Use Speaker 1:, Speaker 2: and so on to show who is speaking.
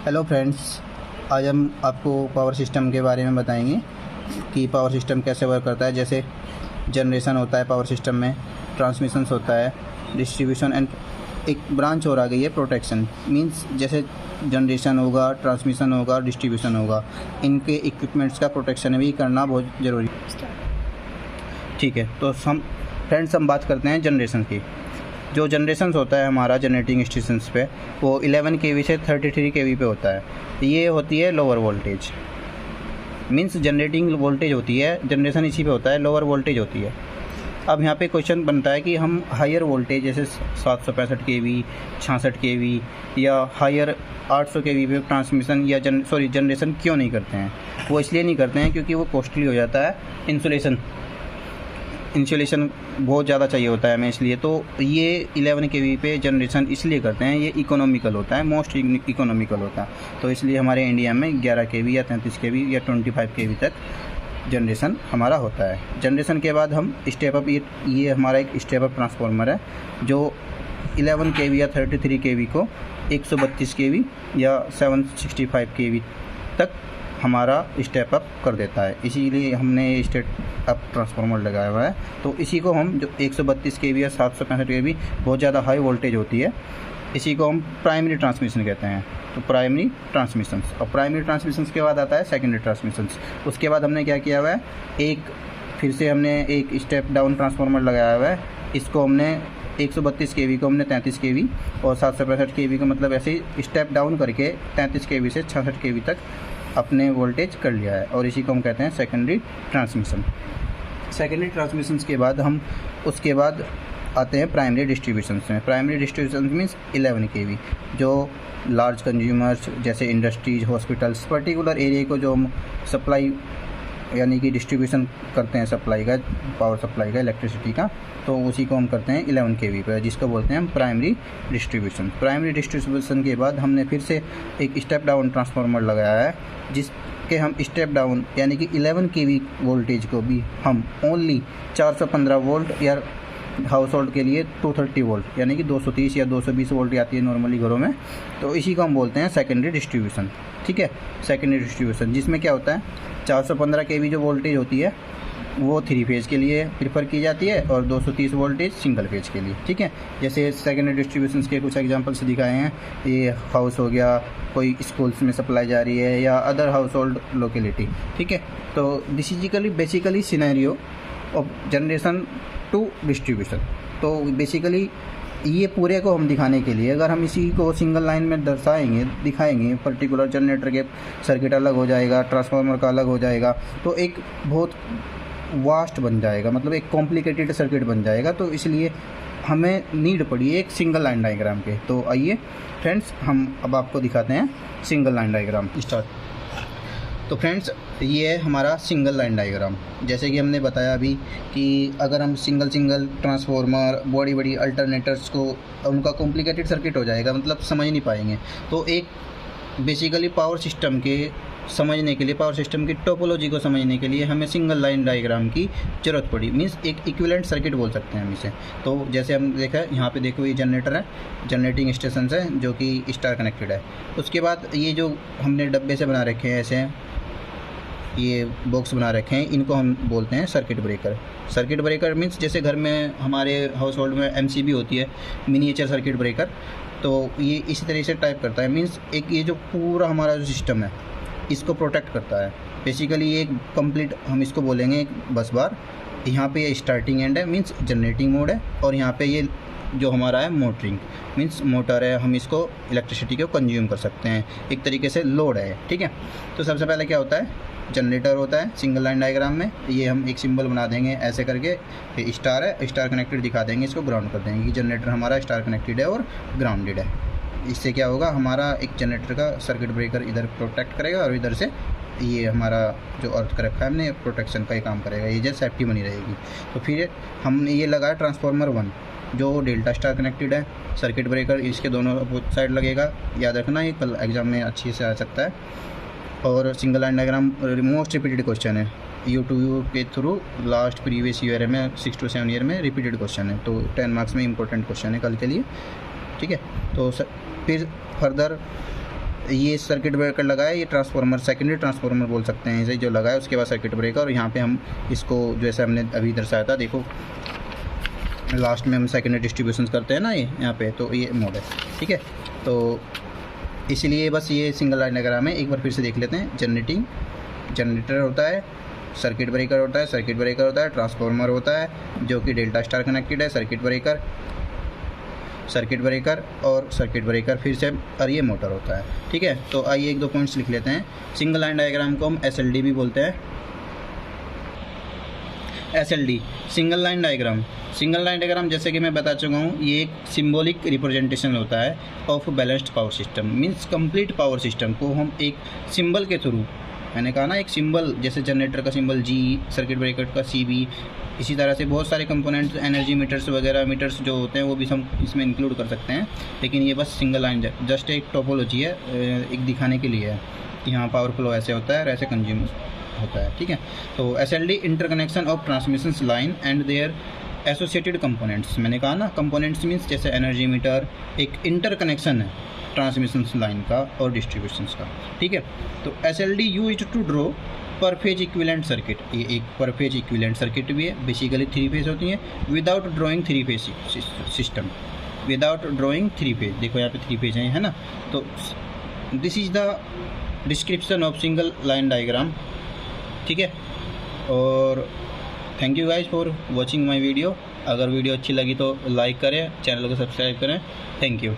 Speaker 1: Hello friends, आज हम आपको पावर सिस्टम के बारे में बताएंगे कि पावर सिस्टम कैसे वर्क करता है। जैसे जनरेशन होता है पावर सिस्टम में, ट्रांसमिशंस होता है, डिस्ट्रीब्यूशन एंड एक ब्रांच और आ गई है प्रोटेक्शन। मींस जैसे जनरेशन होगा, ट्रांसमिशन होगा, डिस्ट्रीब्यूशन होगा, इनके इक्विपमेंट्स का प्रोटेक्शन भी करना बहुत ज़रूरी है। ठीक है, तो हम बात करते हैं जनरेशन की। जो जनरेशन होता है हमारा जनरेटिंग स्टेशंस पे, वो 11 kV से 33 kV पे होता है। ये होती है lower voltage, means generating voltage होती है, जनरेशन इसी पे होता है, लोअर वोल्टेज होती है। अब यहाँ पे क्वेश्चन बनता है कि हम हायर वोल्टेज जैसे 765 kV, 66 kV या हायर 800 kV पे ट्रांसमिशन या जनरेशन क्यों नहीं करते हैं। वो इसलिए नहीं करते हैं क्योंकि वो कॉस्टली हो जाता है। इंसुलेशन बहुत ज़्यादा चाहिए होता है हमें, इसलिए तो ये 11 kV पे जनरेशन इसलिए करते हैं। ये इकोनॉमिकल होता है, मोस्ट इकोनॉमिकल होता है। तो इसलिए हमारे इंडिया में 11 kV या 33 kV या 25 kV तक जनरेशन हमारा होता है। जनरेशन के बाद हम स्टेप अप, ये हमारा एक स्टेप अप ट्रांसफार्मर है जो 11 kV या 33 kV को 132 kV या 765 kV तक हमारा स्टेप अप कर देता है। इसीलिए हमने स्टेप अप ट्रांसफार्मर लगाया हुआ है। तो इसी को हम जो 132 kV या 765 kV बहुत ज़्यादा हाई वोल्टेज होती है, इसी को हम प्राइमरी ट्रांसमिशन कहते हैं। तो प्राइमरी ट्रांसमिशंस, और प्राइमरी ट्रांसमिशंस के बाद आता है सेकेंडरी ट्रांसमिशंस। उसके बाद हमने क्या किया हुआ है, फिर से हमने एक स्टेप डाउन ट्रांसफार्मर लगाया हुआ है। इसको हमने 132 kV को हमने 33 kV और 765 kV का मतलब ऐसे ही स्टेप डाउन करके 33 kV से 66 kV तक अपने वोल्टेज कर लिया है, और इसी को हम कहते हैं सेकेंडरी ट्रांसमिशन। सेकेंडरी ट्रांसमिशंस के बाद हम उसके बाद आते हैं प्राइमरी डिस्ट्रीब्यूशंस में। प्राइमरी डिस्ट्रीब्यूशन मीन्स 11 kV, जो लार्ज कंज्यूमर्स जैसे इंडस्ट्रीज, हॉस्पिटल्स, पर्टिकुलर एरिया को जो हम सप्लाई यानी कि डिस्ट्रीब्यूशन करते हैं सप्लाई का, पावर सप्लाई का, इलेक्ट्रिसिटी का, तो उसी को हम करते हैं 11 kV पर, जिसको बोलते हैं हम प्राइमरी डिस्ट्रीब्यूशन। प्राइमरी डिस्ट्रीब्यूशन के बाद हमने फिर से एक स्टेप डाउन ट्रांसफार्मर लगाया है, जिसके हम स्टेप डाउन यानी कि 11 kV वोल्टेज को भी हम ओनली 415 वोल्ट या हाउस होल्ड के लिए 230 वोल्ट यानी कि 230 या 220 वोल्ट आती है नॉर्मली घरों में, तो इसी को हम बोलते हैं सेकेंडरी डिस्ट्रीब्यूशन। ठीक है, सेकेंडरी डिस्ट्रीब्यूशन जिसमें क्या होता है, 415 kV जो वोल्टेज होती है वो 3 फेज़ के लिए प्रेफर की जाती है और 230 वोल्टेज सिंगल फेज़ के लिए। ठीक है, जैसे सेकेंडरी डिस्ट्रीब्यूशन के कुछ एग्जांपल्स दिखाए हैं। ये हाउस हो गया, कोई स्कूल्स में सप्लाई जा रही है या अदर हाउस होल्ड लोकेलिटी। ठीक है, तो this is basically scenario of generation to distribution. तो बेसिकली ये पूरे को हम दिखाने के लिए, अगर हम इसी को सिंगल लाइन में दिखाएंगे, पर्टिकुलर जनरेटर के सर्किट अलग हो जाएगा, ट्रांसफार्मर का अलग हो जाएगा, तो एक बहुत वास्ट बन जाएगा, मतलब एक कॉम्प्लिकेटेड सर्किट बन जाएगा। तो इसलिए हमें नीड पड़ी एक सिंगल लाइन डायग्राम के। तो आइए फ्रेंड्स, हम अब आपको दिखाते हैं सिंगल लाइन डायग्राम। स्टार्ट। तो फ्रेंड्स, ये है हमारा सिंगल लाइन डायग्राम। जैसे कि हमने बताया अभी कि अगर हम सिंगल ट्रांसफार्मर, बड़ी अल्टरनेटर्स को, उनका कॉम्प्लिकेटेड सर्किट हो जाएगा, मतलब समझ नहीं पाएंगे। तो एक बेसिकली पावर सिस्टम के समझने के लिए, पावर सिस्टम की टोपोलॉजी को समझने के लिए हमें सिंगल लाइन डायग्राम की ज़रूरत पड़ी। मीन्स एक इक्विवेलेंट सर्किट बोल सकते हैं हम इसे। तो जैसे हम देखा यहाँ पे देखो, ये जनरेटर है, जनरेटिंग स्टेशन है जो कि स्टार कनेक्टेड है। उसके बाद ये जो हमने डब्बे से बना रखे हैं, ऐसे ये बॉक्स बना रखे हैं, इनको हम बोलते हैं circuit breaker. Circuit breaker means जैसे घर में हमारे हाउस होल्ड में MCB होती है, मिनिएचर सर्किट ब्रेकर, तो ये इसी तरह से टाइप करता है। मीन्स एक ये जो पूरा हमारा जो सिस्टम है इसको प्रोटेक्ट करता है। बेसिकली ये एक कंप्लीट, हम इसको बोलेंगे एक बस बार। यहाँ पे ये स्टार्टिंग एंड है, मीन्स जनरेटिंग मोड है, और यहाँ पे ये जो हमारा है मोटरिंग, मीन्स मोटर है, हम इसको इलेक्ट्रिसिटी को कंज्यूम कर सकते हैं, एक तरीके से लोड है। ठीक है, तो सबसे पहले क्या होता है, जनरेटर होता है सिंगल लाइन डायग्राम में। ये हम एक सिंबल बना देंगे ऐसे करके, ये स्टार है, स्टार कनेक्टेड दिखा देंगे, इसको ग्राउंड कर देंगे कि जनरेटर हमारा स्टार कनेक्टेड है और ग्राउंडेड है। इससे क्या होगा, हमारा एक जनरेटर का सर्किट ब्रेकर इधर प्रोटेक्ट करेगा और इधर से ये हमारा जो अर्थ कर रखा है हमने, प्रोटेक्शन का ही काम करेगा, ये जो सेफ्टी बनी रहेगी। तो फिर हमने ये लगाया ट्रांसफार्मर 1 जो डेल्टा स्टार कनेक्टेड है, सर्किट ब्रेकर इसके दोनों अपोजिट साइड लगेगा। याद रखना, ये कल एग्जाम में अच्छी से आ सकता है। और single line diagram most repeated question है, U2U के थ्रू लास्ट प्रीवियस ईयर में 6 to 7 ईयर में रिपीटेड क्वेश्चन है। तो 10 मार्क्स में इंपॉर्टेंट क्वेश्चन है कल के लिए। ठीक है, तो फिर फर्दर ये सर्किट ब्रेकर लगा है, ये ट्रांसफार्मर सेकेंडरी ट्रांसफार्मर बोल सकते हैं इसे, जो लगा है उसके बाद सर्किट ब्रेकर। और यहाँ पे हम इसको जैसे हमने अभी दर्शाया था, देखो लास्ट में हम सेकेंडरी डिस्ट्रीब्यूशन करते हैं ना, ये यहाँ पे, तो ये मोड है, ठीक है। तो इसलिए बस ये सिंगल लाइन डायग्राम है, एक बार फिर से देख लेते हैं। जनरेटर होता है, सर्किट ब्रेकर होता है, ट्रांसफार्मर होता है जो कि डेल्टा स्टार कनेक्टेड है, सर्किट ब्रेकर और सर्किट ब्रेकर फिर से, और ये मोटर होता है, ठीक है। तो आइए एक दो पॉइंट्स लिख लेते हैं। सिंगल लाइन डायग्राम को हम SLD भी बोलते हैं। SLD सिंगल लाइन डायग्राम जैसे कि मैं बता चुका हूँ, ये एक सिंबॉलिक रिप्रेजेंटेशन होता है of balanced power system. Means complete power system को हम एक सिंबल के थ्रू, मैंने कहा ना एक सिंबल, जैसे जनरेटर का सिंबल G, सर्किट ब्रेकर का CB, इसी तरह से बहुत सारे कंपोनेंट्स, एनर्जी मीटर्स वगैरह, मीटर्स जो होते हैं वो भी हम इसमें इंक्लूड कर सकते हैं। लेकिन ये बस सिंगल लाइन जस्ट एक टोपोलॉजी है, एक दिखाने के लिए है कि यहाँ पावर फ्लो ऐसे होता है और ऐसे कंज्यूम होता है, ठीक है। तो SLD interconnection of transmission line and their associated components. मैंने कहा ना, कंपोनेंट्स मीन्स जैसे एनर्जी मीटर एक इंटरकनेक्शन है ट्रांसमिशन लाइन का और डिस्ट्रीब्यूशंस का, ठीक है। तो SLD used to draw per phase equivalent circuit, ये एक पर फेज इक्विवेलेंट सर्किट भी है, बेसिकली 3 फेज होती है, without drawing 3 phase system, without drawing 3 phase. देखो यहाँ पे 3 फेज हैं, है ना। तो this is the description of single line diagram, ठीक है। और thank you guys for watching my video. अगर वीडियो अच्छी लगी तो लाइक करें, चैनल को सब्सक्राइब करें। Thank you.